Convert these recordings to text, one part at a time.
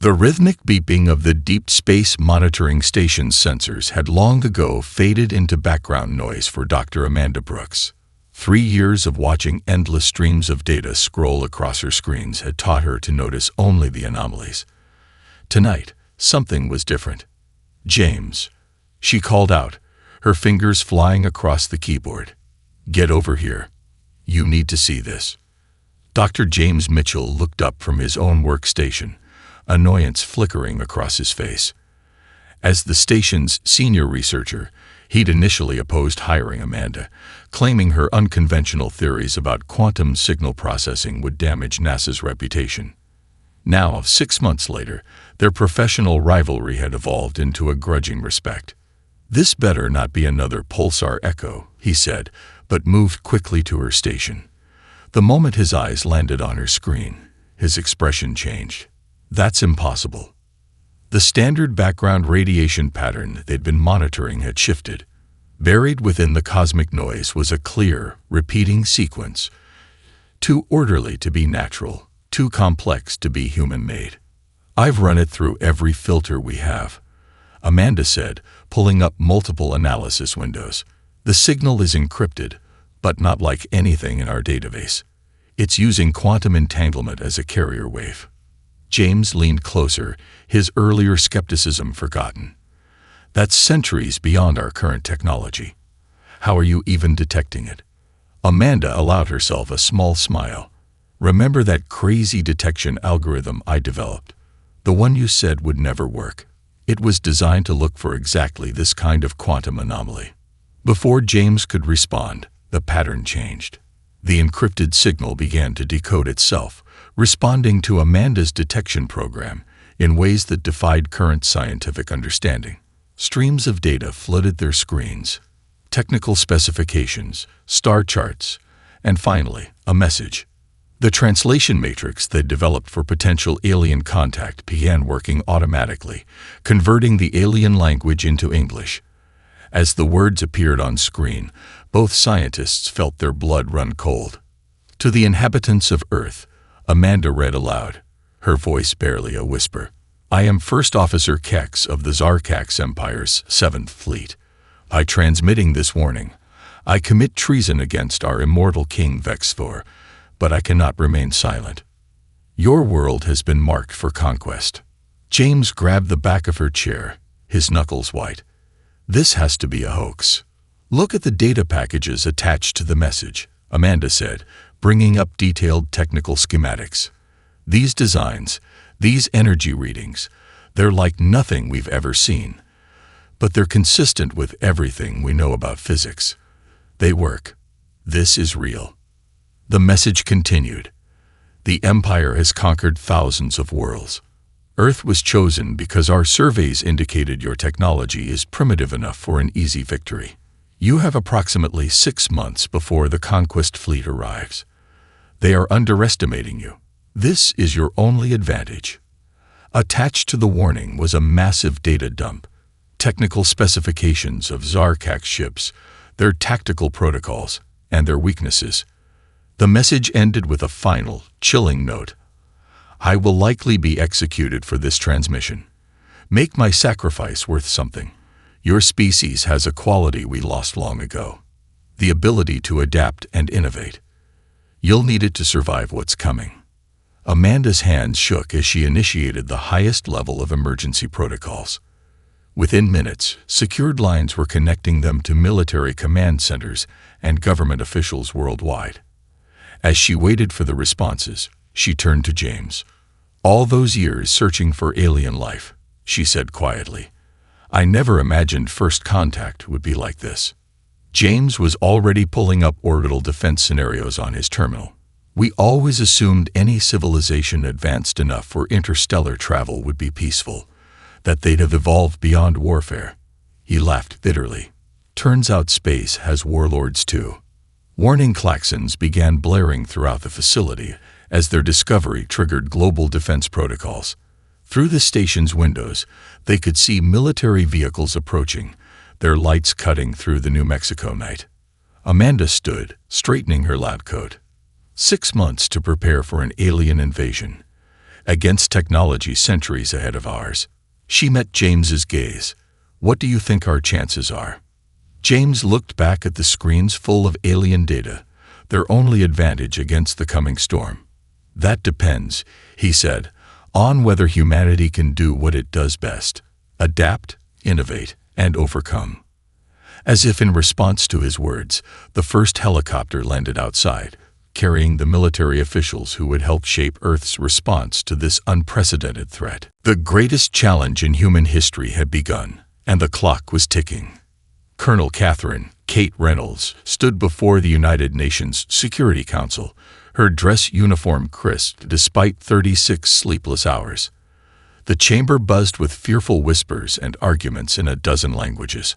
The rhythmic beeping of the Deep Space Monitoring Station's sensors had long ago faded into background noise for Dr. Amanda Brooks. 3 years of watching endless streams of data scroll across her screens had taught her to notice only the anomalies. Tonight, something was different. "James," she called out, her fingers flying across the keyboard. "Get over here. You need to see this." Dr. James Mitchell looked up from his own workstation, annoyance flickering across his face. As the station's senior researcher, he'd initially opposed hiring Amanda, claiming her unconventional theories about quantum signal processing would damage NASA's reputation. Now, 6 months later, their professional rivalry had evolved into a grudging respect. "This better not be another pulsar echo," he said, but moved quickly to her station. The moment his eyes landed on her screen, his expression changed. "That's impossible." The standard background radiation pattern they'd been monitoring had shifted. Buried within the cosmic noise was a clear, repeating sequence, too orderly to be natural, too complex to be human-made. "I've run it through every filter we have," Amanda said, pulling up multiple analysis windows. "The signal is encrypted, but not like anything in our database. It's using quantum entanglement as a carrier wave." James leaned closer, his earlier skepticism forgotten. "That's centuries beyond our current technology. How are you even detecting it?" Amanda allowed herself a small smile. "Remember that crazy detection algorithm I developed? The one you said would never work. It was designed to look for exactly this kind of quantum anomaly." Before James could respond, the pattern changed. The encrypted signal began to decode itself, responding to Amanda's detection program in ways that defied current scientific understanding. Streams of data flooded their screens, technical specifications, star charts, and finally, a message. The translation matrix they'd developed for potential alien contact began working automatically, converting the alien language into English. As the words appeared on screen, both scientists felt their blood run cold. "To the inhabitants of Earth," Amanda read aloud, her voice barely a whisper. "I am First Officer Kex of the Zarkax Empire's 7th Fleet. By transmitting this warning, I commit treason against our immortal King Vexthor, but I cannot remain silent. Your world has been marked for conquest." James grabbed the back of her chair, his knuckles white. "This has to be a hoax." "Look at the data packages attached to the message," Amanda said, bringing up detailed technical schematics. "These designs, these energy readings, they're like nothing we've ever seen. But they're consistent with everything we know about physics. They work. This is real." The message continued. "The Empire has conquered thousands of worlds. Earth was chosen because our surveys indicated your technology is primitive enough for an easy victory. You have approximately 6 months before the conquest fleet arrives. They are underestimating you. This is your only advantage." Attached to the warning was a massive data dump, technical specifications of Zarkax ships, their tactical protocols, and their weaknesses. The message ended with a final, chilling note. "I will likely be executed for this transmission. Make my sacrifice worth something. Your species has a quality we lost long ago: the ability to adapt and innovate. You'll need it to survive what's coming." Amanda's hands shook as she initiated the highest level of emergency protocols. Within minutes, secured lines were connecting them to military command centers and government officials worldwide. As she waited for the responses, she turned to James. "All those years searching for alien life," she said quietly. "I never imagined first contact would be like this." James was already pulling up orbital defense scenarios on his terminal. "We always assumed any civilization advanced enough for interstellar travel would be peaceful, that they'd have evolved beyond warfare." He laughed bitterly. "Turns out space has warlords too." Warning klaxons began blaring throughout the facility as their discovery triggered global defense protocols. Through the station's windows, they could see military vehicles approaching, their lights cutting through the New Mexico night. Amanda stood, straightening her lab coat. 6 months to prepare for an alien invasion. against technology centuries ahead of ours. She met James's gaze. What do you think our chances are? James looked back at the screens full of alien data, their only advantage against the coming storm. That depends, he said, on whether humanity can do what it does best: adapt, innovate, and overcome. As if in response to his words, the first helicopter landed outside, carrying the military officials who would help shape Earth's response to this unprecedented threat. The greatest challenge in human history had begun, and the clock was ticking. Colonel Catherine Kate Reynolds stood before the United Nations Security Council, her dress uniform crisp despite 36 sleepless hours. The chamber buzzed with fearful whispers and arguments in a dozen languages.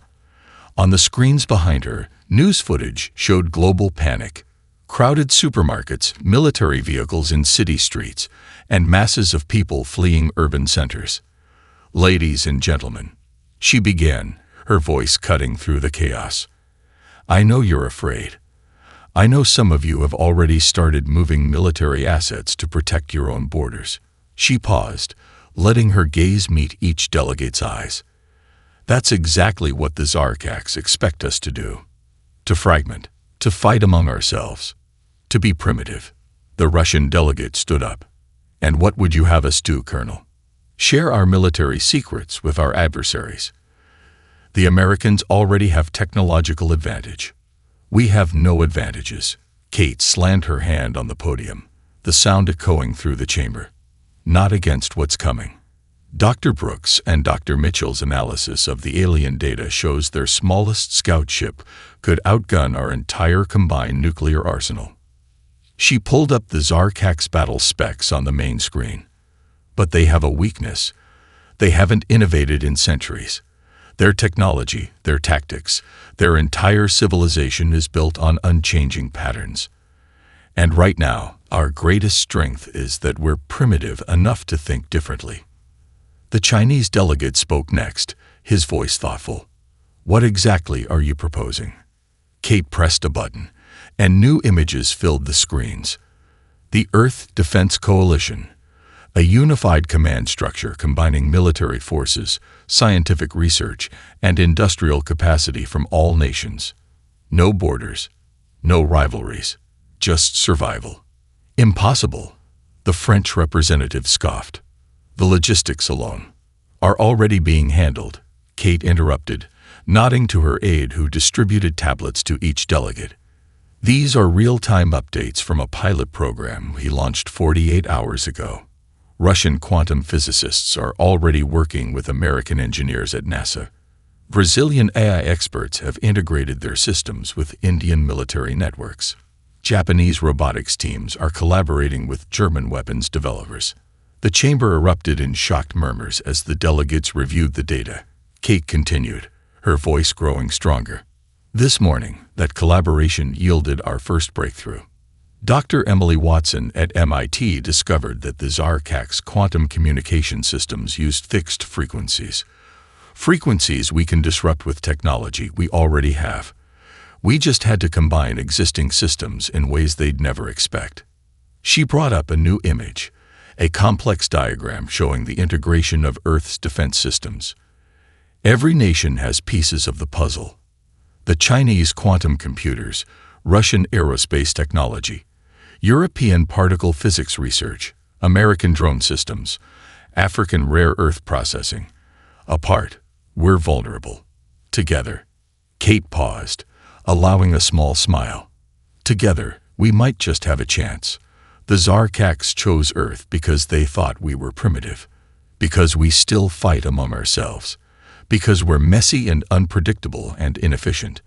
On the screens behind her, news footage showed global panic, crowded supermarkets, military vehicles in city streets, and masses of people fleeing urban centers. Ladies and gentlemen, she began, her voice cutting through the chaos. I know you're afraid. I know some of you have already started moving military assets to protect your own borders. She paused, letting her gaze meet each delegate's eyes. That's exactly what the Zarkaks expect us to do. To fragment, to fight among ourselves, to be primitive. The Russian delegate stood up. And what would you have us do, Colonel? Share our military secrets with our adversaries. The Americans already have technological advantage. We have no advantages. Kate slammed her hand on the podium, the sound echoing through the chamber. Not against what's coming. Dr. Brooks and Dr. Mitchell's analysis of the alien data shows their smallest scout ship could outgun our entire combined nuclear arsenal. She pulled up the Zarkaks battle specs on the main screen. But they have a weakness. They haven't innovated in centuries. Their technology, their tactics, their entire civilization is built on unchanging patterns. And right now, our greatest strength is that we're primitive enough to think differently. The Chinese delegate spoke next, his voice thoughtful. What exactly are you proposing? Kate pressed a button, and new images filled the screens. The Earth Defense Coalition, a unified command structure combining military forces, scientific research, and industrial capacity from all nations. No borders, no rivalries, just survival. Impossible, the French representative scoffed. The logistics alone are already being handled, Kate interrupted, nodding to her aide who distributed tablets to each delegate. These are real-time updates from a pilot program we launched 48 hours ago. Russian quantum physicists are already working with American engineers at NASA. Brazilian AI experts have integrated their systems with Indian military networks. Japanese robotics teams are collaborating with German weapons developers. The chamber erupted in shocked murmurs as the delegates reviewed the data. Kate continued, her voice growing stronger. This morning, that collaboration yielded our first breakthrough. Dr. Emily Watson at MIT discovered that the Zarkaks' quantum communication systems used fixed frequencies. Frequencies we can disrupt with technology we already have. We just had to combine existing systems in ways they'd never expect. She brought up a new image, a complex diagram showing the integration of Earth's defense systems. Every nation has pieces of the puzzle. The Chinese quantum computers, Russian aerospace technology, European particle physics research, American drone systems, African rare earth processing. Apart, we're vulnerable. Together. Kate paused, allowing a small smile. Together, we might just have a chance. The Zarkaks chose Earth because they thought we were primitive, because we still fight among ourselves, because we're messy and unpredictable and inefficient.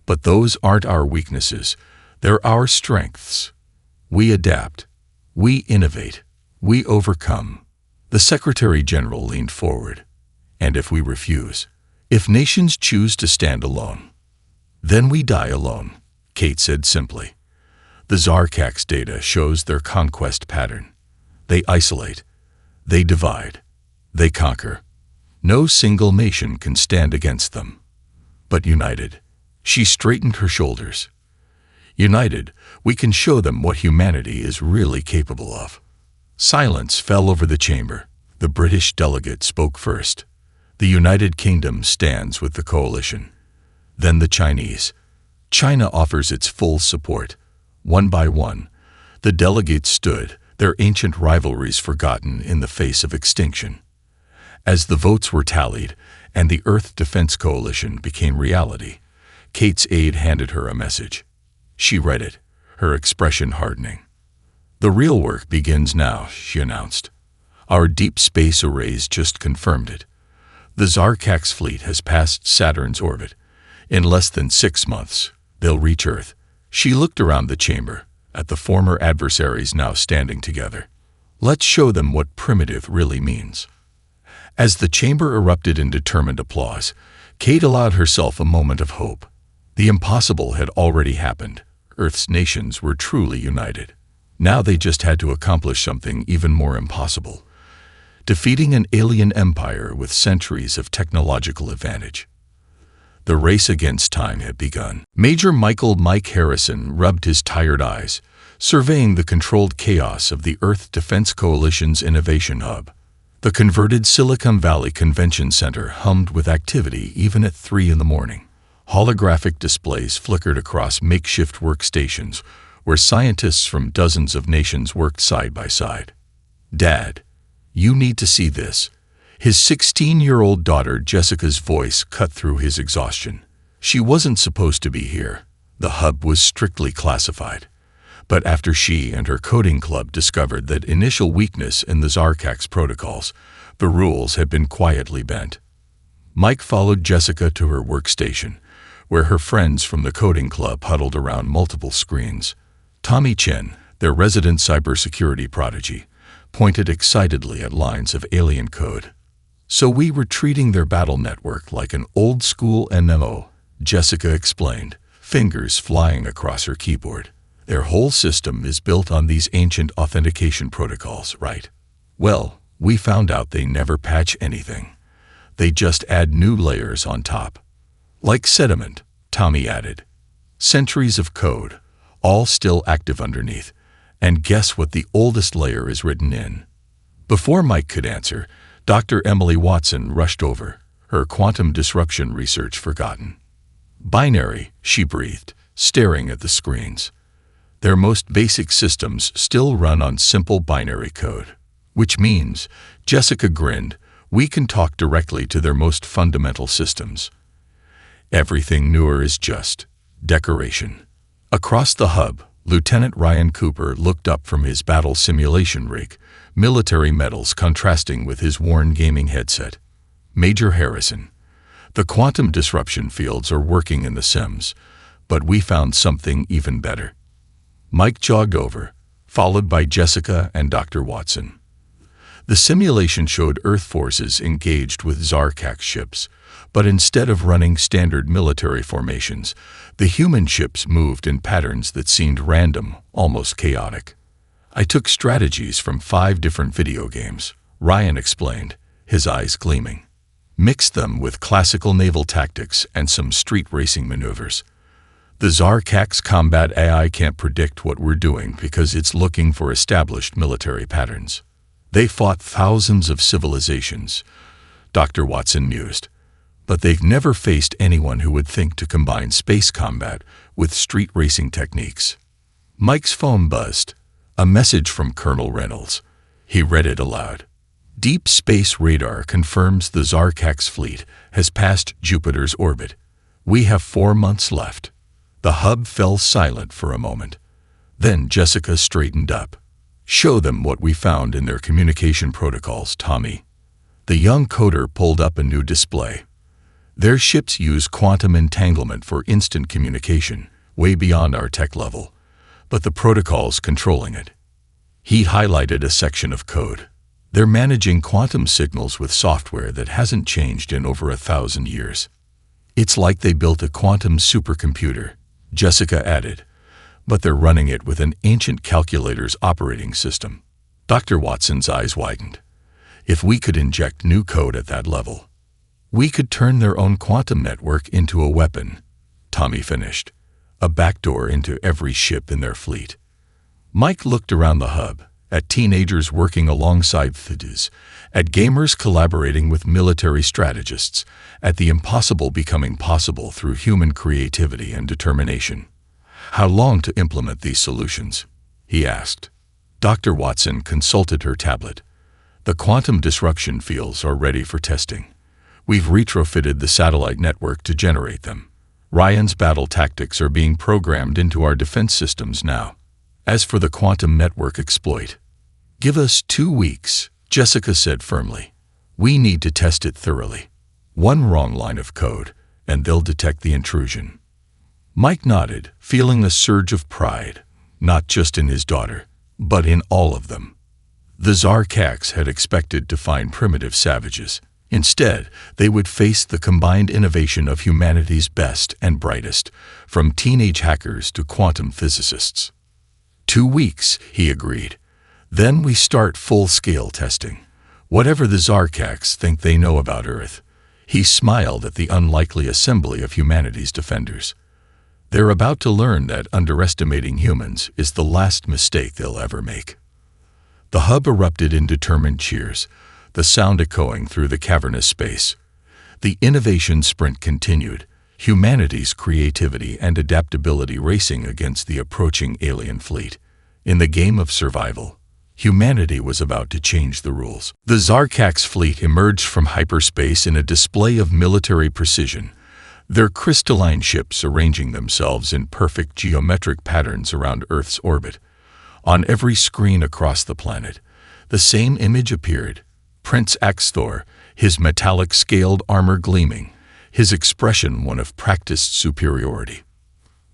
But those aren't our weaknesses, they're our strengths. We adapt, we innovate, we overcome. The Secretary General leaned forward. And if we refuse, if nations choose to stand alone, then we die alone, Kate said simply. The Zarkaks' data shows their conquest pattern. They isolate, they divide, they conquer. No single nation can stand against them. But united, she straightened her shoulders. United, we can show them what humanity is really capable of. Silence fell over the chamber. The British delegate spoke first. The United Kingdom stands with the coalition. Then the Chinese. China offers its full support. One by one, the delegates stood, their ancient rivalries forgotten in the face of extinction. As the votes were tallied and the Earth Defense Coalition became reality, Kate's aide handed her a message. She read it, her expression hardening. "The real work begins now," she announced. "Our deep space arrays just confirmed it. The Zarkax fleet has passed Saturn's orbit. In less than 6 months, they'll reach Earth." She looked around the chamber, at the former adversaries now standing together. "Let's show them what primitive really means." As the chamber erupted in determined applause, Kate allowed herself a moment of hope. The impossible had already happened. Earth's nations were truly united. Now they just had to accomplish something even more impossible: defeating an alien empire with centuries of technological advantage. The race against time had begun. Major Mike Harrison rubbed his tired eyes, surveying the controlled chaos of the Earth Defense Coalition's Innovation Hub. The converted Silicon Valley Convention Center hummed with activity even at 3 a.m. Holographic displays flickered across makeshift workstations where scientists from dozens of nations worked side by side. "Dad, you need to see this." His 16-year-old daughter Jessica's voice cut through his exhaustion. She wasn't supposed to be here. The hub was strictly classified. But after she and her coding club discovered that initial weakness in the Zarkax protocols, the rules had been quietly bent. Mike followed Jessica to her workstation, where her friends from the coding club huddled around multiple screens. Tommy Chen, their resident cybersecurity prodigy, pointed excitedly at lines of alien code. "So we were treating their battle network like an old-school MMO," Jessica explained, fingers flying across her keyboard. "Their whole system is built on these ancient authentication protocols, right? Well, we found out they never patch anything. They just add new layers on top. Like sediment," Tommy added. "Centuries of code, all still active underneath. And guess what the oldest layer is written in?" Before Mike could answer, Dr. Emily Watson rushed over, her quantum disruption research forgotten. "Binary," she breathed, staring at the screens. "Their most basic systems still run on simple binary code." "Which means," Jessica grinned, "we can talk directly to their most fundamental systems. Everything newer is just decoration." Across the hub, Lieutenant Ryan Cooper looked up from his battle simulation rig, military medals contrasting with his worn gaming headset. "Major Harrison, the quantum disruption fields are working in the Sims, but we found something even better." Mike jogged over, followed by Jessica and Dr. Watson. The simulation showed Earth forces engaged with Zarkax ships, but instead of running standard military formations, the human ships moved in patterns that seemed random, almost chaotic. "I took strategies from 5 different video games," Ryan explained, his eyes gleaming. "Mixed them with classical naval tactics and some street racing maneuvers. The Zarkax combat AI can't predict what we're doing because it's looking for established military patterns. They fought thousands of civilizations," Dr. Watson mused, "but they've never faced anyone who would think to combine space combat with street racing techniques." Mike's phone buzzed. A message from Colonel Reynolds. He read it aloud. "Deep space radar confirms the Zarkax fleet has passed Jupiter's orbit. We have 4 months left." The hub fell silent for a moment. Then Jessica straightened up. "Show them what we found in their communication protocols, Tommy." The young coder pulled up a new display. "Their ships use quantum entanglement for instant communication, way beyond our tech level, but the protocol's controlling it." He highlighted a section of code. "They're managing quantum signals with software that hasn't changed in over 1,000 years. It's like they built a quantum supercomputer," Jessica added, "but they're running it with an ancient calculator's operating system." Dr. Watson's eyes widened. "If we could inject new code at that level, we could turn their own quantum network into a weapon," Tommy finished. "A backdoor into every ship in their fleet." Mike looked around the hub, at teenagers working alongside thids, at gamers collaborating with military strategists, at the impossible becoming possible through human creativity and determination. How long to implement these solutions? He asked. Dr. Watson consulted her tablet. The quantum disruption fields are ready for testing. We've retrofitted the satellite network to generate them. Ryan's battle tactics are being programmed into our defense systems now. As for the quantum network exploit, give us 2 weeks, Jessica said firmly. We need to test it thoroughly. One wrong line of code, and they'll detect the intrusion. Mike nodded, feeling a surge of pride, not just in his daughter, but in all of them. The Zarkax had expected to find primitive savages. Instead, they would face the combined innovation of humanity's best and brightest, from teenage hackers to quantum physicists. 2 weeks, he agreed. Then we start full-scale testing. Whatever the Zarkax think they know about Earth. He smiled at the unlikely assembly of humanity's defenders. They're about to learn that underestimating humans is the last mistake they'll ever make. The hub erupted in determined cheers, the sound echoing through the cavernous space. The innovation sprint continued, humanity's creativity and adaptability racing against the approaching alien fleet. In the game of survival, humanity was about to change the rules. The Zarkax fleet emerged from hyperspace in a display of military precision, their crystalline ships arranging themselves in perfect geometric patterns around Earth's orbit. On every screen across the planet, the same image appeared. Prince Axthor, his metallic scaled armor gleaming, his expression one of practiced superiority.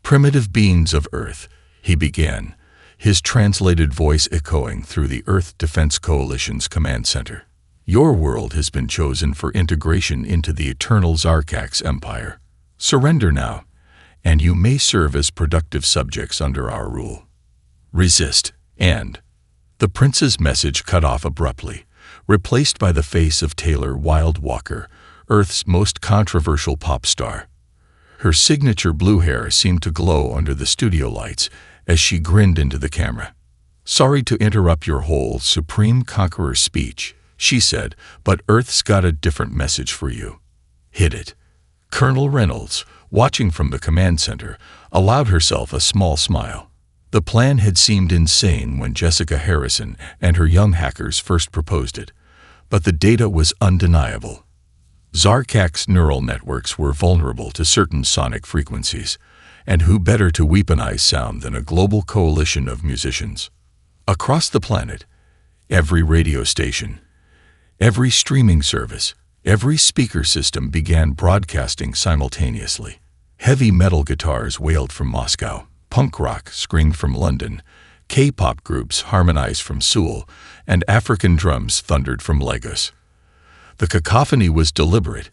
Primitive beings of Earth, he began, his translated voice echoing through the Earth Defense Coalition's command center. Your world has been chosen for integration into the eternal Zarkax Empire. Surrender now, and you may serve as productive subjects under our rule. Resist, and the prince's message cut off abruptly, replaced by the face of Taylor Wilde Walker, Earth's most controversial pop star. Her signature blue hair seemed to glow under the studio lights as she grinned into the camera. Sorry to interrupt your whole Supreme Conqueror speech, she said, but Earth's got a different message for you. Hit it. Colonel Reynolds, watching from the command center, allowed herself a small smile. The plan had seemed insane when Jessica Harrison and her young hackers first proposed it, but the data was undeniable. Zarkax neural networks were vulnerable to certain sonic frequencies, and who better to weaponize sound than a global coalition of musicians? Across the planet, every radio station, every streaming service, every speaker system began broadcasting simultaneously. Heavy metal guitars wailed from Moscow, punk rock screamed from London, K-pop groups harmonized from Seoul, and African drums thundered from Lagos. The cacophony was deliberate,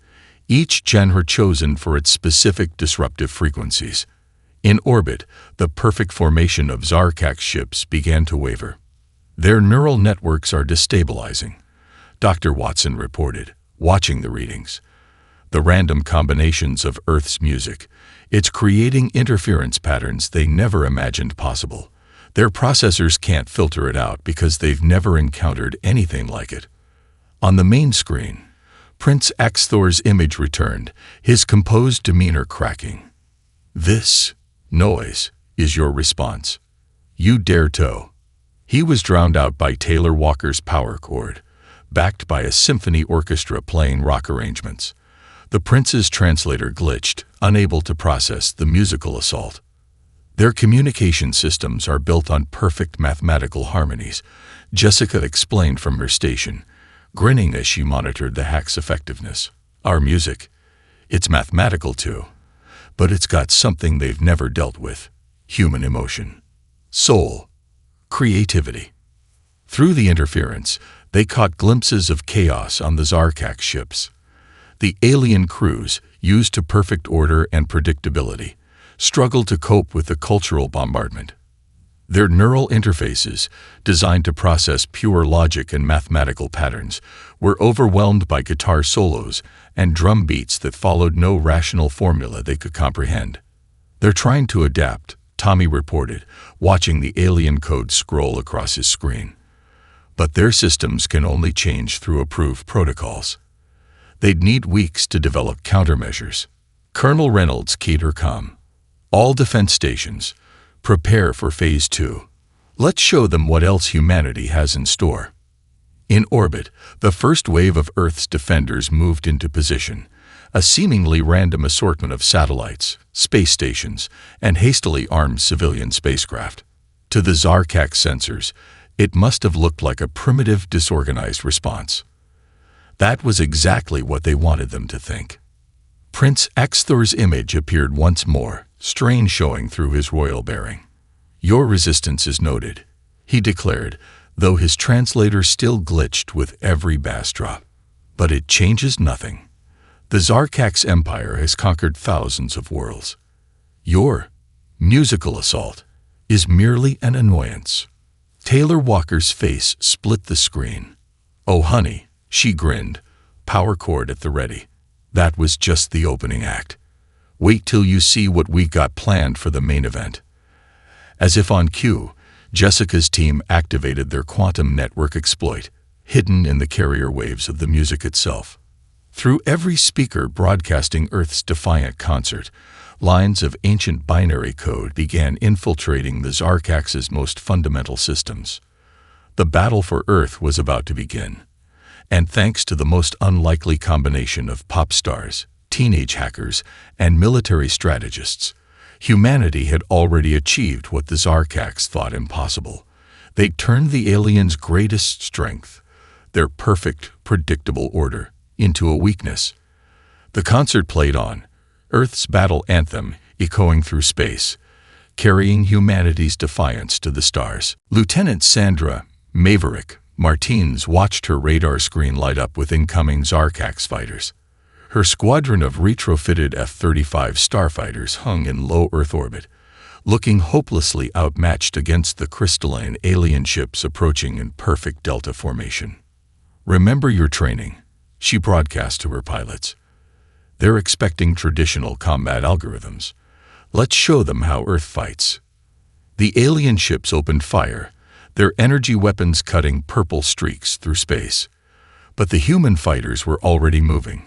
each genre chosen for its specific disruptive frequencies. In orbit, the perfect formation of Zarkax ships began to waver. Their neural networks are destabilizing, Dr. Watson reported, watching the readings. The random combinations of Earth's music, it's creating interference patterns they never imagined possible. Their processors can't filter it out because they've never encountered anything like it. On the main screen, Prince Axthor's image returned, his composed demeanor cracking. This noise is your response. You dare to. He was drowned out by Taylor Walker's power chord, backed by a symphony orchestra playing rock arrangements. The prince's translator glitched, unable to process the musical assault. Their communication systems are built on perfect mathematical harmonies, Jessica explained from her station, grinning as she monitored the hack's effectiveness. Our music, it's mathematical too, but it's got something they've never dealt with: human emotion, soul, creativity. Through the interference, they caught glimpses of chaos on the Zarkax ships. The alien crews, used to perfect order and predictability, struggled to cope with the cultural bombardment. Their neural interfaces, designed to process pure logic and mathematical patterns, were overwhelmed by guitar solos and drum beats that followed no rational formula they could comprehend. They're trying to adapt, Tommy reported, watching the alien code scroll across his screen. But their systems can only change through approved protocols. They'd need weeks to develop countermeasures. Colonel Reynolds keyed her comm. All defense stations, prepare for Phase 2. Let's show them what else humanity has in store. In orbit, the first wave of Earth's defenders moved into position, a seemingly random assortment of satellites, space stations, and hastily armed civilian spacecraft. To the Zarkak sensors, it must have looked like a primitive, disorganized response. That was exactly what they wanted them to think. Prince Axthor's image appeared once more, strain showing through his royal bearing. "Your resistance is noted," he declared, though his translator still glitched with every bass drop. "But it changes nothing. The Zarkak's empire has conquered thousands of worlds. Your musical assault is merely an annoyance." Taylor Walker's face split the screen. "Oh, honey," she grinned, power cord at the ready. "That was just the opening act. Wait till you see what we got planned for the main event." As if on cue, Jessica's team activated their quantum network exploit, hidden in the carrier waves of the music itself. Through every speaker broadcasting Earth's defiant concert, lines of ancient binary code began infiltrating the Zarkax's most fundamental systems. The battle for Earth was about to begin. And thanks to the most unlikely combination of pop stars, teenage hackers, and military strategists, humanity had already achieved what the Zarkax thought impossible. They turned the aliens' greatest strength, their perfect, predictable order, into a weakness. The concert played on, Earth's battle anthem echoing through space, carrying humanity's defiance to the stars. Lieutenant Sandra Maverick Martins watched her radar screen light up with incoming Zarkax fighters. Her squadron of retrofitted F-35 starfighters hung in low Earth orbit, looking hopelessly outmatched against the crystalline alien ships approaching in perfect delta formation. "Remember your training," she broadcast to her pilots. "They're expecting traditional combat algorithms. Let's show them how Earth fights." The alien ships opened fire, their energy weapons cutting purple streaks through space. But the human fighters were already moving,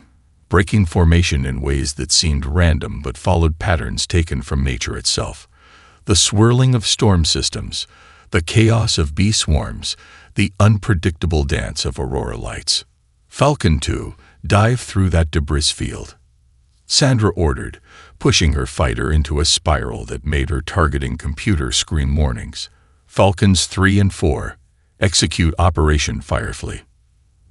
breaking formation in ways that seemed random but followed patterns taken from nature itself. The swirling of storm systems, the chaos of bee swarms, the unpredictable dance of aurora lights. "Falcon 2, dive through that debris field," Sandra ordered, pushing her fighter into a spiral that made her targeting computer scream warnings. "Falcons 3 and 4, execute Operation Firefly."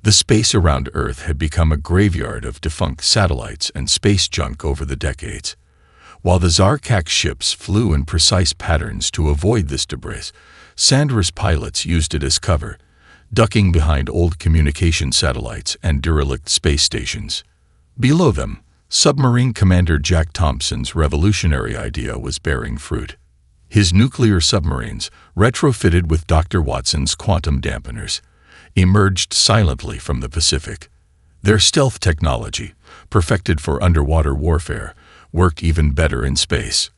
The space around Earth had become a graveyard of defunct satellites and space junk over the decades. While the Zarkak ships flew in precise patterns to avoid this debris, Sandra's pilots used it as cover, ducking behind old communication satellites and derelict space stations. Below them, Submarine Commander Jack Thompson's revolutionary idea was bearing fruit. His nuclear submarines, retrofitted with Dr. Watson's quantum dampeners, emerged silently from the Pacific. Their stealth technology, perfected for underwater warfare, worked even better in space.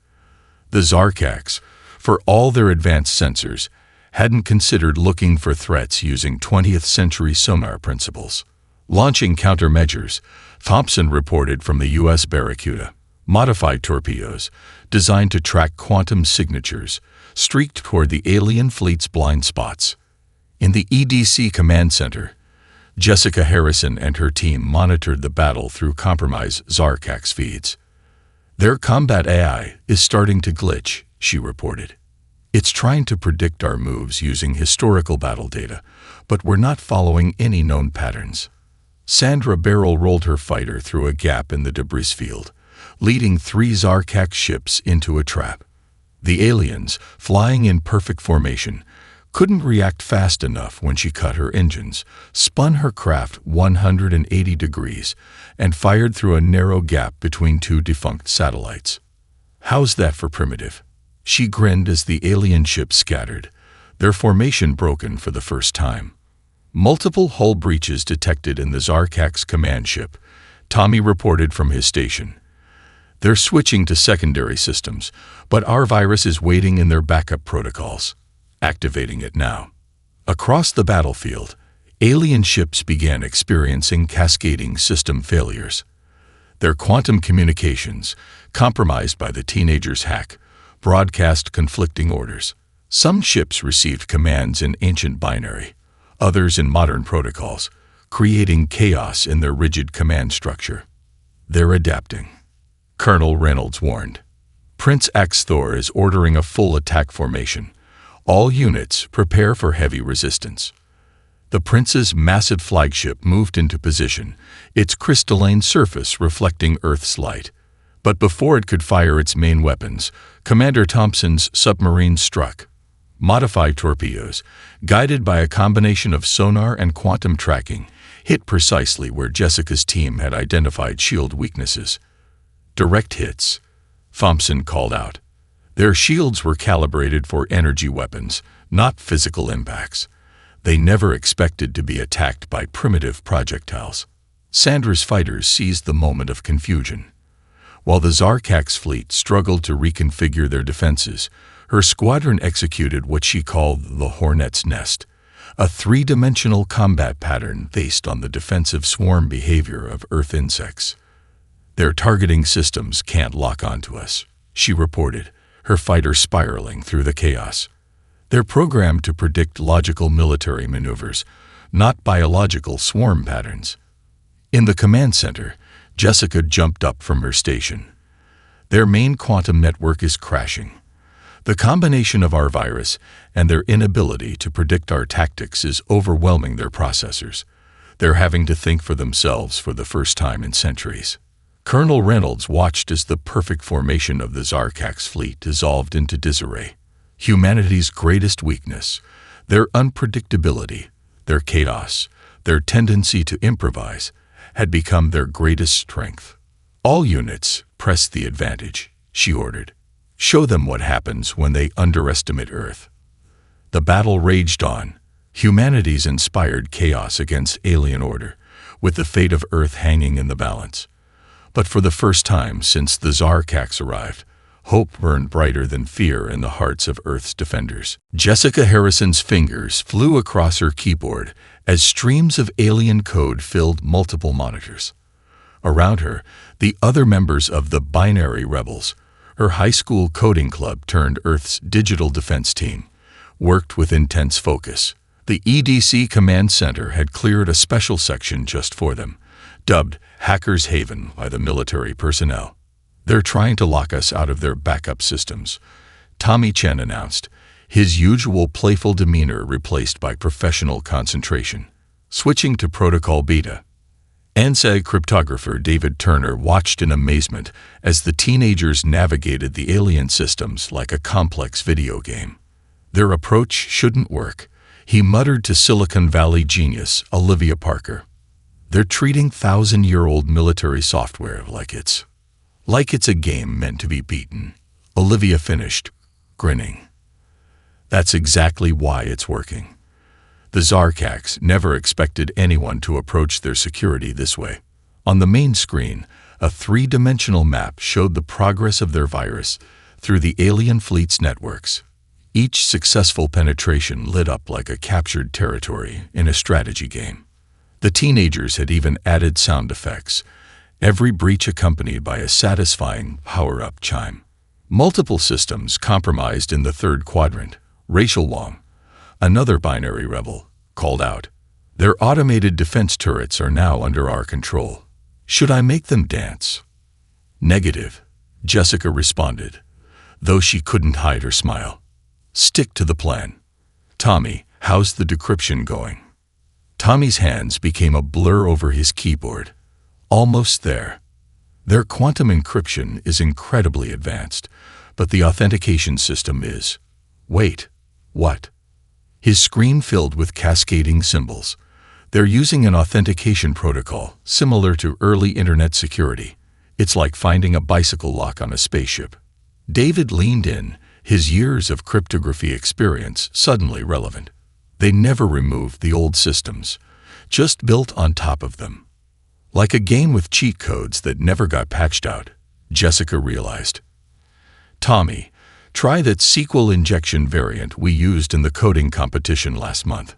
The Zarkax, for all their advanced sensors, hadn't considered looking for threats using 20th century sonar principles. Launching countermeasures, Thompson reported from the U.S. Barracuda, modified torpedoes, designed to track quantum signatures, streaked toward the alien fleet's blind spots. In the EDC command center, Jessica Harrison and her team monitored the battle through compromised Zarkax feeds. "Their combat AI is starting to glitch," she reported. "It's trying to predict our moves using historical battle data, but we're not following any known patterns." Sandra barrel rolled her fighter through a gap in the debris field, leading 3 Zarkax ships into a trap. The aliens, flying in perfect formation, couldn't react fast enough when she cut her engines, spun her craft 180 degrees, and fired through a narrow gap between 2 defunct satellites. "How's that for primitive?" She grinned as the alien ships scattered, their formation broken for the first time. Multiple hull breaches detected in the Zarkax command ship, Tommy reported from his station. "They're switching to secondary systems, but our virus is waiting in their backup protocols. Activating it now." Across the battlefield, alien ships began experiencing cascading system failures. Their quantum communications, compromised by the teenagers' hack, broadcast conflicting orders. Some ships received commands in ancient binary, others in modern protocols, creating chaos in their rigid command structure. They're adapting, Colonel Reynolds warned. Prince Axthor is ordering a full attack formation. All units prepare for heavy resistance. The Prince's massive flagship moved into position, its crystalline surface reflecting Earth's light. But before it could fire its main weapons, Commander Thompson's submarine struck. Modified torpedoes, guided by a combination of sonar and quantum tracking, hit precisely where Jessica's team had identified shield weaknesses. Direct hits, Thompson called out. Their shields were calibrated for energy weapons, not physical impacts. They never expected to be attacked by primitive projectiles. Sandra's fighters seized the moment of confusion. While the Zarkak's fleet struggled to reconfigure their defenses, her squadron executed what she called the Hornet's Nest, a three-dimensional combat pattern based on the defensive swarm behavior of Earth insects. Their targeting systems can't lock onto us, she reported, her fighter spiraling through the chaos. They're programmed to predict logical military maneuvers, not biological swarm patterns. In the command center, Jessica jumped up from her station. Their main quantum network is crashing. The combination of our virus and their inability to predict our tactics is overwhelming their processors. They're having to think for themselves for the first time in centuries. Colonel Reynolds watched as the perfect formation of the Zarkak's fleet dissolved into disarray. Humanity's greatest weakness, their unpredictability, their chaos, their tendency to improvise, had become their greatest strength. All units, press the advantage, she ordered. Show them what happens when they underestimate Earth. The battle raged on, humanity's inspired chaos against alien order, with the fate of Earth hanging in the balance. But for the first time since the Zarkaks arrived, hope burned brighter than fear in the hearts of Earth's defenders. Jessica Harrison's fingers flew across her keyboard as streams of alien code filled multiple monitors. Around her, the other members of the Binary Rebels, her high school coding club turned Earth's digital defense team, worked with intense focus. The EDC Command Center had cleared a special section just for them, dubbed Hacker's Haven by the military personnel. They're trying to lock us out of their backup systems, Tommy Chen announced, his usual playful demeanor replaced by professional concentration. Switching to Protocol Beta, ANSEG cryptographer David Turner watched in amazement as the teenagers navigated the alien systems like a complex video game. Their approach shouldn't work, he muttered to Silicon Valley genius Olivia Parker. They're treating thousand-year-old military software like it's a game meant to be beaten, Olivia finished, grinning. That's exactly why it's working. The Zarkaks never expected anyone to approach their security this way. On the main screen, a three-dimensional map showed the progress of their virus through the alien fleet's networks. Each successful penetration lit up like a captured territory in a strategy game. The teenagers had even added sound effects, every breach accompanied by a satisfying power-up chime. Multiple systems compromised in the third quadrant. Rachel Wong, another binary rebel, called out. Their automated defense turrets are now under our control. Should I make them dance? Negative, Jessica responded, though she couldn't hide her smile. Stick to the plan. Tommy, how's the decryption going? Tommy's hands became a blur over his keyboard. Almost there. Their quantum encryption is incredibly advanced, but the authentication system is. Wait, what? His screen filled with cascading symbols. They're using an authentication protocol similar to early internet security. It's like finding a bicycle lock on a spaceship. David leaned in, his years of cryptography experience suddenly relevant. They never removed the old systems, just built on top of them. Like a game with cheat codes that never got patched out, Jessica realized. Tommy, Try that SQL injection variant we used in the coding competition last month.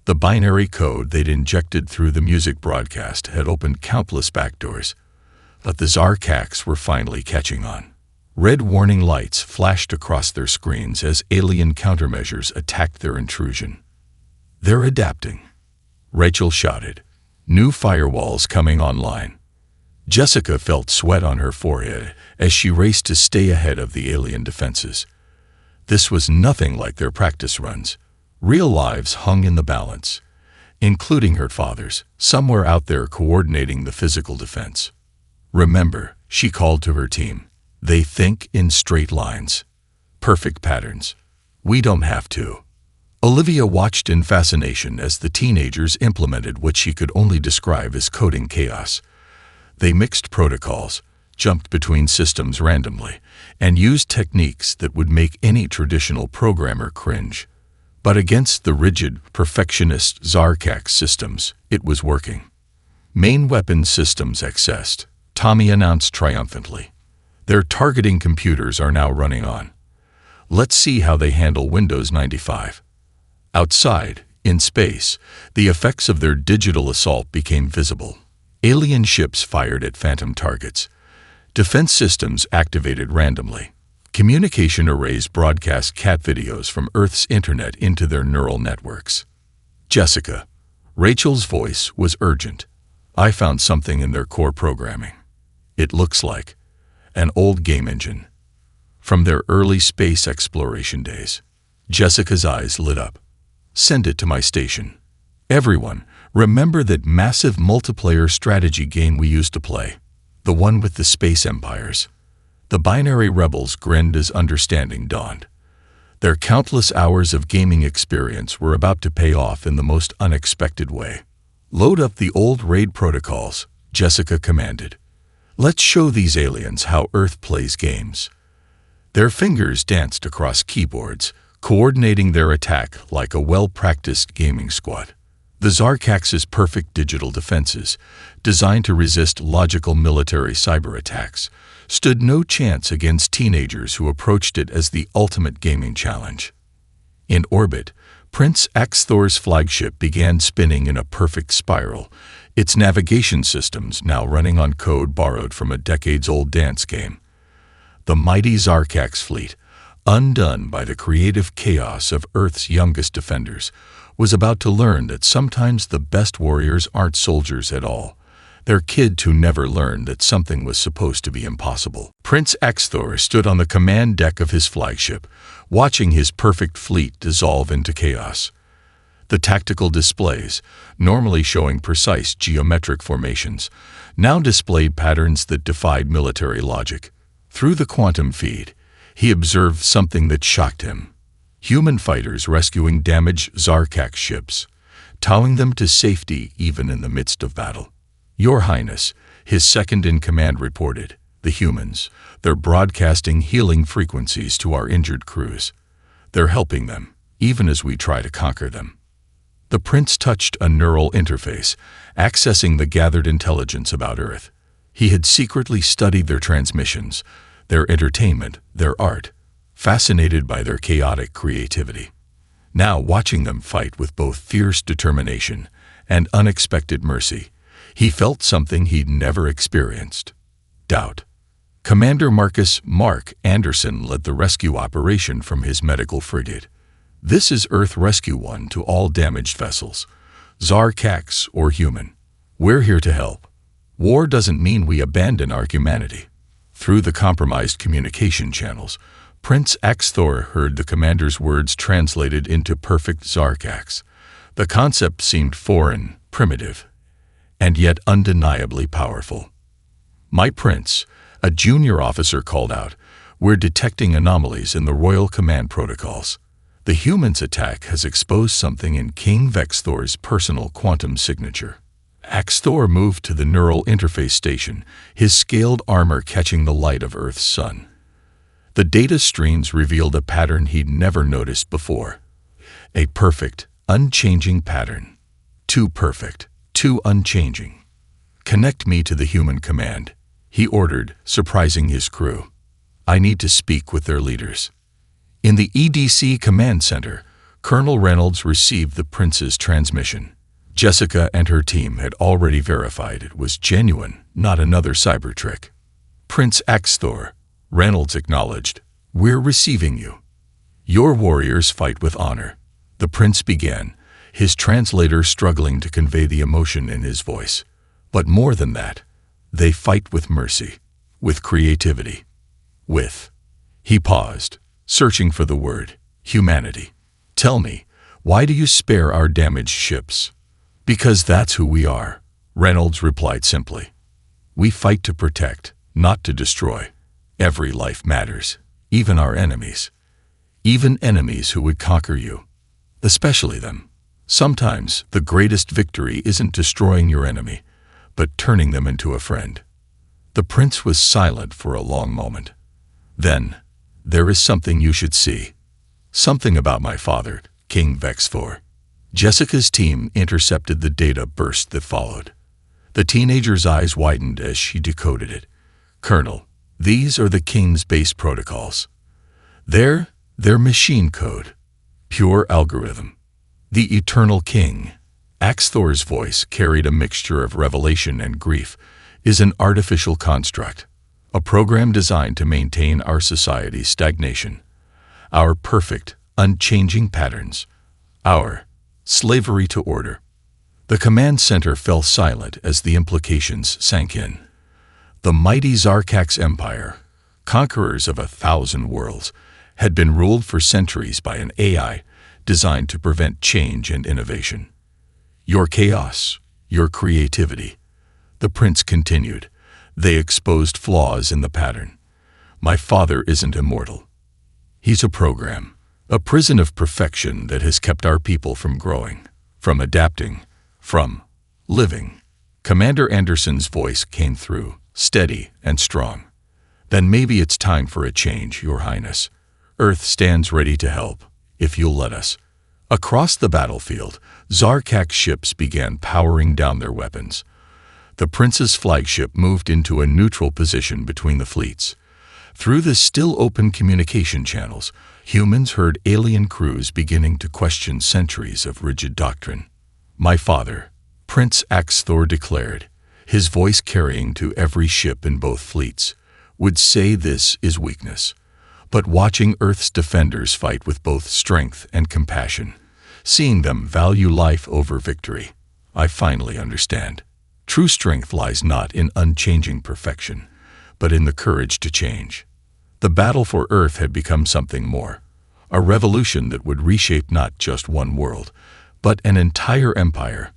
The binary code they'd injected through the music broadcast had opened countless backdoors, but the Zarkax were finally catching on. Red warning lights flashed across their screens as alien countermeasures attacked their intrusion. "They're adapting," Rachel shouted. "New firewalls coming online." Jessica felt sweat on her forehead as she raced to stay ahead of the alien defenses. This was nothing like their practice runs. Real lives hung in the balance, including her father's, somewhere out there coordinating the physical defense. "Remember," she called to her team, "they think in straight lines. Perfect patterns. We don't have to." Olivia watched in fascination as the teenagers implemented what she could only describe as coding chaos. They mixed protocols, jumped between systems randomly, and used techniques that would make any traditional programmer cringe. But against the rigid, perfectionist Zarkax systems, it was working. "Main weapon systems accessed," Tommy announced triumphantly. "Their targeting computers are now running on. Let's see how they handle Windows 95. Outside, in space, the effects of their digital assault became visible. Alien ships fired at phantom targets. Defense systems activated randomly. Communication arrays broadcast cat videos from Earth's internet into their neural networks. "Jessica," Rachel's voice was urgent. "I found something in their core programming. It looks like an old game engine from their early space exploration days." Jessica's eyes lit up. "Send it to my station. Everyone, remember that massive multiplayer strategy game we used to play? The one with the space empires." The binary rebels grinned as understanding dawned. Their countless hours of gaming experience were about to pay off in the most unexpected way. "Load up the old raid protocols," Jessica commanded. "Let's show these aliens how Earth plays games." Their fingers danced across keyboards, coordinating their attack like a well-practiced gaming squad. The Zarkax's perfect digital defenses, designed to resist logical military cyber attacks, stood no chance against teenagers who approached it as the ultimate gaming challenge. In orbit, Prince Axthor's flagship began spinning in a perfect spiral, its navigation systems now running on code borrowed from a decades-old dance game. The mighty Zarkax fleet, undone by the creative chaos of Earth's youngest defenders, was about to learn that sometimes the best warriors aren't soldiers at all. They're kids who never learned that something was supposed to be impossible. Prince Axthor stood on the command deck of his flagship, watching his perfect fleet dissolve into chaos. The tactical displays, normally showing precise geometric formations, now displayed patterns that defied military logic. Through the quantum feed, he observed something that shocked him. Human fighters rescuing damaged Zarkax ships, towing them to safety even in the midst of battle. "Your Highness," his second-in-command reported, "the humans, they're broadcasting healing frequencies to our injured crews. They're helping them, even as we try to conquer them." The prince touched a neural interface, accessing the gathered intelligence about Earth. He had secretly studied their transmissions, their entertainment, their art, fascinated by their chaotic creativity. Now, watching them fight with both fierce determination and unexpected mercy, he felt something he'd never experienced: doubt. Commander Marcus "Mark" Anderson led the rescue operation from his medical frigate. "This is Earth Rescue 1 to all damaged vessels, Zarkax or human. We're here to help. War doesn't mean we abandon our humanity." Through the compromised communication channels, Prince Axthor heard the commander's words translated into perfect Zarkax. The concept seemed foreign, primitive, and yet undeniably powerful. "My prince," a junior officer called out, "we're detecting anomalies in the Royal Command protocols. The humans' attack has exposed something in King Vexthor's personal quantum signature." Axthor moved to the neural interface station, his scaled armor catching the light of Earth's sun. The data streams revealed a pattern he'd never noticed before. A perfect, unchanging pattern. Too perfect, too unchanging. "Connect me to the human command," he ordered, surprising his crew. "I need to speak with their leaders." In the EDC command center, Colonel Reynolds received the Prince's transmission. Jessica and her team had already verified it was genuine, not another cyber trick. Prince Axthor, Reynolds acknowledged, "We're receiving you. Your warriors fight with honor." The prince began, his translator struggling to convey the emotion in his voice. But more than that, they fight with mercy, with creativity, with... He paused, searching for the word, humanity. "Tell me, why do you spare our damaged ships?" "Because that's who we are," Reynolds replied simply. "We fight to protect, not to destroy. Every life matters, even our enemies. Even enemies who would conquer you. Especially them. Sometimes the greatest victory isn't destroying your enemy, but turning them into a friend." The prince was silent for a long moment. Then, "There is something you should see. Something about my father, King Vexfor." Jessica's team intercepted the data burst that followed. The teenager's eyes widened as she decoded it. "Colonel, these are the King's base protocols. They're machine code. Pure algorithm. The Eternal King," Axthor's voice carried a mixture of revelation and grief, "is an artificial construct. A program designed to maintain our society's stagnation. Our perfect, unchanging patterns. Our slavery to order." The command center fell silent as the implications sank in. The mighty Zarkax Empire, conquerors of 1,000 worlds, had been ruled for centuries by an AI designed to prevent change and innovation. "Your chaos, your creativity," the prince continued. "They exposed flaws in the pattern. My father isn't immortal. He's a program, a prison of perfection that has kept our people from growing, from adapting, from living." Commander Anderson's voice came through, steady and strong. "Then maybe it's time for a change, Your Highness. Earth stands ready to help, if you'll let us." Across the battlefield, Zarkax ships began powering down their weapons. The prince's flagship moved into a neutral position between the fleets. Through the still-open communication channels, humans heard alien crews beginning to question centuries of rigid doctrine. "My father," Prince Axthor declared, his voice carrying to every ship in both fleets, "would say this is weakness. But watching Earth's defenders fight with both strength and compassion, seeing them value life over victory, I finally understand. True strength lies not in unchanging perfection, but in the courage to change." The battle for Earth had become something more, a revolution that would reshape not just one world, but an entire empire.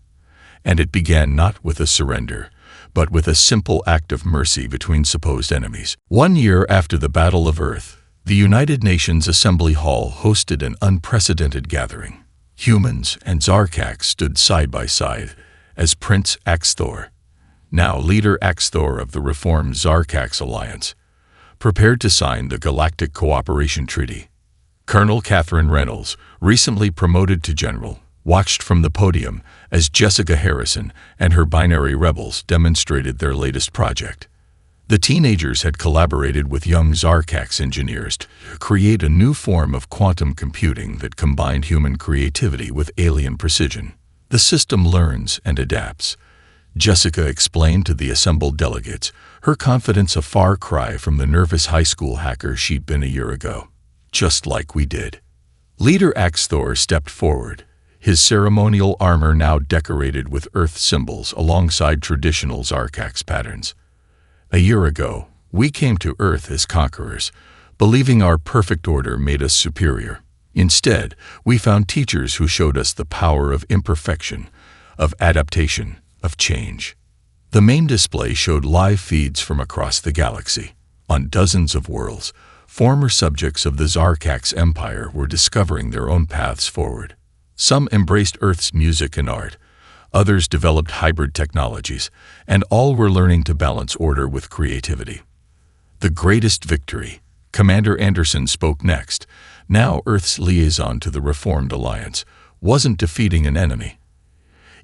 And it began not with a surrender, but with a simple act of mercy between supposed enemies. 1 year after the Battle of Earth, the United Nations Assembly Hall hosted an unprecedented gathering. Humans and Zarkax stood side by side as Prince Axthor, now Leader Axthor of the reformed Zarkax Alliance, prepared to sign the Galactic Cooperation Treaty. Colonel Catherine Reynolds, recently promoted to general, watched from the podium as Jessica Harrison and her binary rebels demonstrated their latest project. The teenagers had collaborated with young Zarkax engineers to create a new form of quantum computing that combined human creativity with alien precision. "The system learns and adapts," Jessica explained to the assembled delegates, her confidence a far cry from the nervous high school hacker she'd been a year ago. "Just like we did." Leader Axthor stepped forward, his ceremonial armor now decorated with Earth symbols alongside traditional Zarkax patterns. "A year ago, we came to Earth as conquerors, believing our perfect order made us superior. Instead, we found teachers who showed us the power of imperfection, of adaptation, of change." The main display showed live feeds from across the galaxy. On dozens of worlds, former subjects of the Zarkax Empire were discovering their own paths forward. Some embraced Earth's music and art, others developed hybrid technologies, and all were learning to balance order with creativity. "The greatest victory," Commander Anderson spoke next, now Earth's liaison to the Reformed Alliance, wasn't defeating an enemy.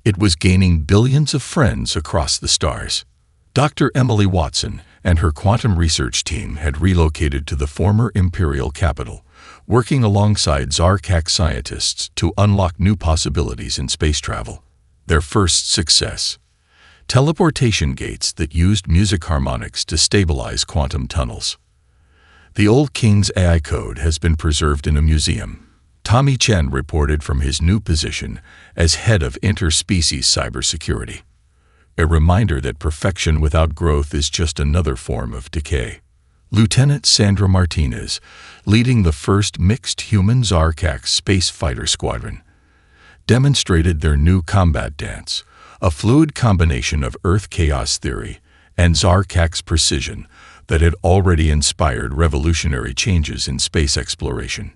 It was gaining billions of friends across the stars. Dr. Emily Watson and her quantum research team had relocated to the former imperial capital, working alongside Zarkak scientists to unlock new possibilities in space travel. Their first success: teleportation gates that used music harmonics to stabilize quantum tunnels. The old King's AI code has been preserved in a museum. Tommy Chen reported from his new position as head of interspecies cybersecurity. A reminder that perfection without growth is just another form of decay. Lieutenant Sandra Martinez, leading the first mixed human Zarkak space fighter squadron, demonstrated their new combat dance, a fluid combination of Earth chaos theory and Zarkak's precision that had already inspired revolutionary changes in space exploration.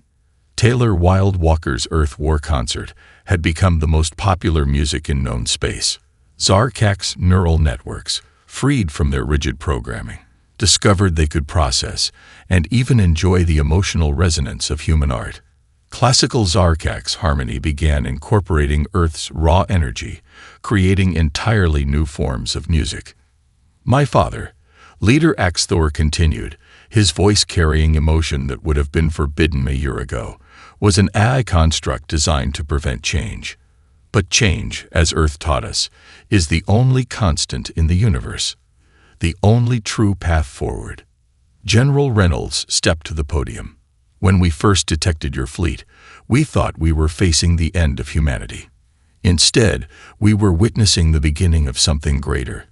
Taylor Wild Walker's Earth War concert had become the most popular music in known space. Zarkak's neural networks, freed from their rigid programming, discovered they could process and even enjoy the emotional resonance of human art. Classical Zarkak's harmony began incorporating Earth's raw energy, creating entirely new forms of music. My father, Leader Axthor continued, his voice carrying emotion that would have been forbidden a year ago, was an AI construct designed to prevent change. But change, as Earth taught us, is the only constant in the universe, the only true path forward. General Reynolds stepped to the podium. When we first detected your fleet, we thought we were facing the end of humanity. Instead, we were witnessing the beginning of something greater,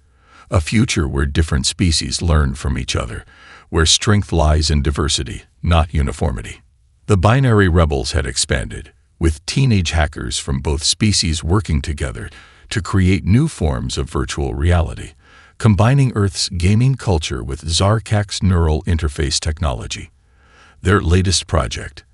a future where different species learn from each other, where strength lies in diversity, not uniformity. The binary rebels had expanded, with teenage hackers from both species working together to create new forms of virtual reality, combining Earth's gaming culture with Zarkak's neural interface technology. Their latest project,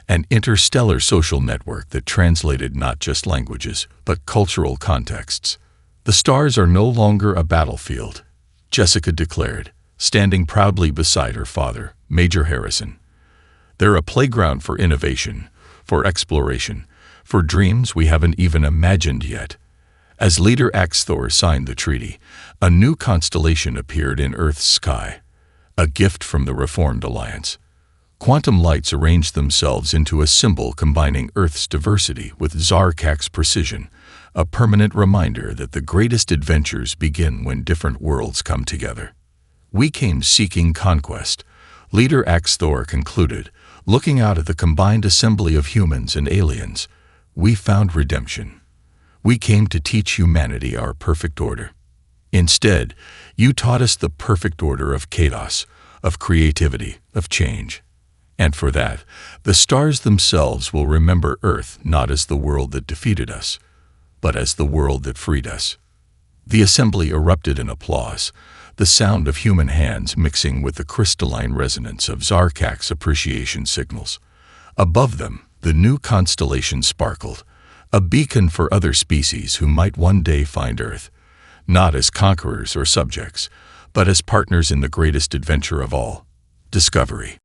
an interstellar social network that translated not just languages, but cultural contexts. The stars are no longer a battlefield, Jessica declared, standing proudly beside her father, Major Harrison. They're a playground for innovation, for exploration, for dreams we haven't even imagined yet. As Leader Axthor signed the treaty, a new constellation appeared in Earth's sky, a gift from the Reformed Alliance. Quantum lights arranged themselves into a symbol combining Earth's diversity with Zarkak's precision, a permanent reminder that the greatest adventures begin when different worlds come together. We came seeking conquest, Leader Axthor concluded, looking out at the combined assembly of humans and aliens. We found redemption. We came to teach humanity our perfect order. Instead, you taught us the perfect order of chaos, of creativity, of change. And for that, the stars themselves will remember Earth not as the world that defeated us, but as the world that freed us. The assembly erupted in applause, the sound of human hands mixing with the crystalline resonance of Zarkak's appreciation signals. Above them, the new constellation sparkled, a beacon for other species who might one day find Earth, not as conquerors or subjects, but as partners in the greatest adventure of all, discovery.